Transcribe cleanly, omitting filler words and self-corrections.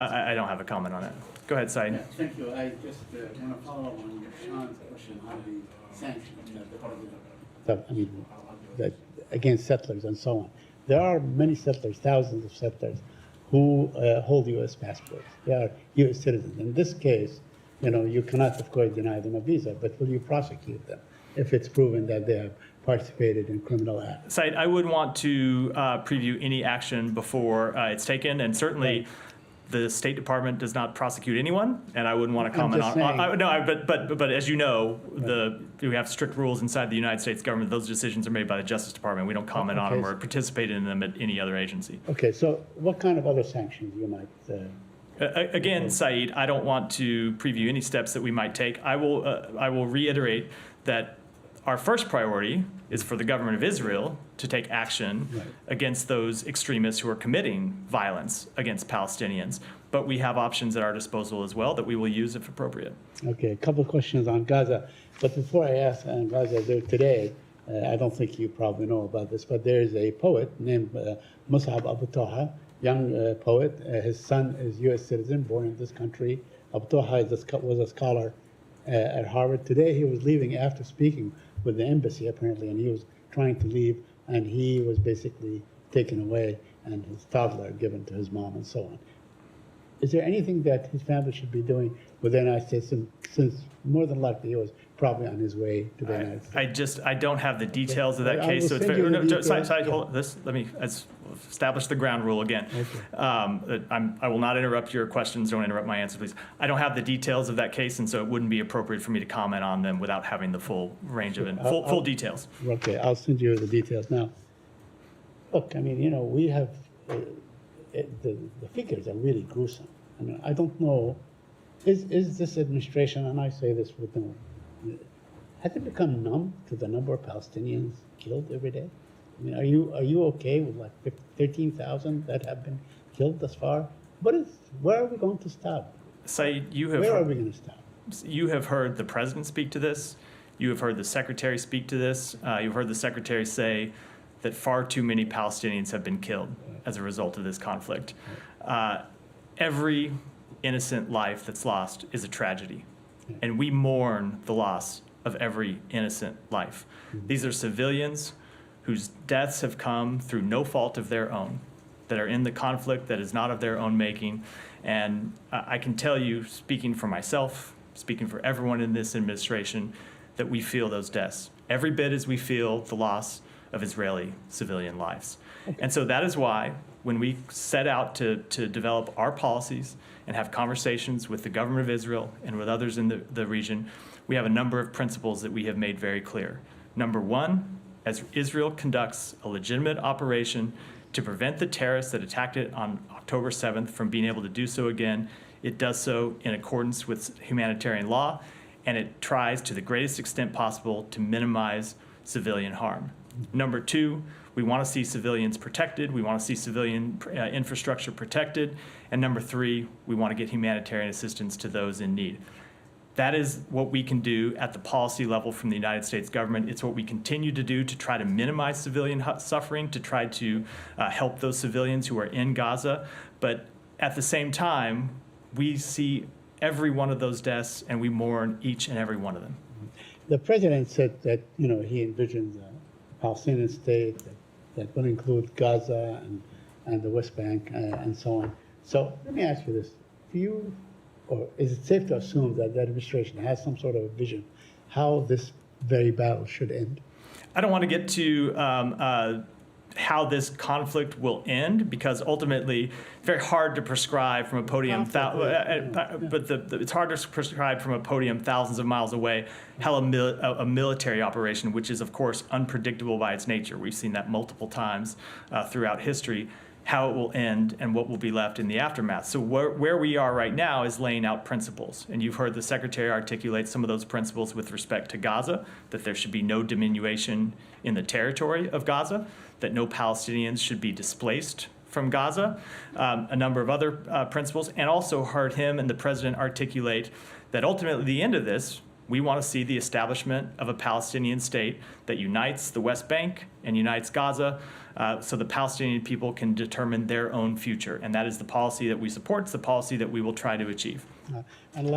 I don't have a comment on that. Go ahead, Said. Yeah, thank you. I just want to follow up on Sean's question on the sanctions that the president. I mean, that against settlers and so on. There are many settlers, thousands of settlers, who hold U.S. passports. They are U.S. citizens. In this case, you cannot, of course, deny them a visa, but will you prosecute them if it's proven that they have participated in criminal acts? Said, I would want to preview any action before it's taken, and certainly the State Department does not prosecute anyone, and I wouldn't want to comment but as you know, we have strict rules inside the United States government. Those decisions are made by the Justice Department. We don't comment on them or participate in them at any other agency. Okay, so what kind of other sanctions you might? Again, Said, I don't want to preview any steps that we might take. I will reiterate that our first priority is for the government of Israel to take action against those extremists who are committing violence against Palestinians. But we have options at our disposal as well that we will use if appropriate. Okay, a couple of questions on Gaza. But before I ask on Gaza today, I don't think you probably know about this, but there is a poet named Mus'ab Abu Taha, young poet. His son is U.S. citizen, born in this country. Abu Taha was a scholar at Harvard. Today he was leaving after speaking with the embassy, apparently, and he was trying to leave, and he was basically taken away and his toddler given to his mom and so on. Is there anything that his family should be doing with the United States, since more than likely he was probably on his way to the United States? I don't have the details of that case. So it's let me establish the ground rule again. Okay. I will not interrupt your questions. Don't interrupt my answer, please. I don't have the details of that case, and so it wouldn't be appropriate for me to comment on them without having the full range of it, full details. Okay, I'll send you the details now. Look, I mean, we have the figures are really gruesome. I mean, I don't know. Is this administration, and I say this with them, has it become numb to the number of Palestinians killed every day? I mean, are you okay with like 13,000 that have been killed thus far? Where are we going to stop? Said, where are we going to stop? You have heard the president speak to this. You have heard the secretary speak to this. You've heard the secretary say that far too many Palestinians have been killed as a result of this conflict. Every innocent life that's lost is a tragedy, and we mourn the loss of every innocent life. These are civilians whose deaths have come through no fault of their own, that are in the conflict that is not of their own making. And I can tell you, speaking for myself, speaking for everyone in this administration, that we feel those deaths every bit as we feel the loss of Israeli civilian lives. And so that is why when we set out to develop our policies and have conversations with the government of Israel and with others in the region, we have a number of principles that we have made very clear. Number one, as Israel conducts a legitimate operation to prevent the terrorists that attacked it on October 7th from being able to do so again, it does so in accordance with humanitarian law, and it tries to the greatest extent possible to minimize civilian harm. Number two, we want to see civilians protected. We want to see civilian infrastructure protected. And number three, we want to get humanitarian assistance to those in need. That is what we can do at the policy level from the United States government. It's what we continue to do to try to minimize civilian suffering, to try to help those civilians who are in Gaza. But at the same time, we see every one of those deaths and we mourn each and every one of them. The president said that he envisions a Palestinian state that will include Gaza and the West Bank and so on. So let me ask you this: or is it safe to assume that the administration has some sort of a vision how this very battle should end? I don't want to get to how this conflict will end, because ultimately it's very hard to prescribe from a podium. It's hard to prescribe from a podium thousands of miles away how a military operation, which is of course unpredictable by its nature, we've seen that multiple times throughout history, how it will end and what will be left in the aftermath. So where we are right now is laying out principles. And you've heard the Secretary articulate some of those principles with respect to Gaza, that there should be no diminution in the territory of Gaza, that no Palestinians should be displaced from Gaza, a number of other principles, and also heard him and the President articulate that ultimately the end of this We want to see the establishment of a Palestinian state that unites the West Bank and unites Gaza, so the Palestinian people can determine their own future. And that is the policy that we support. It's the policy that we will try to achieve. And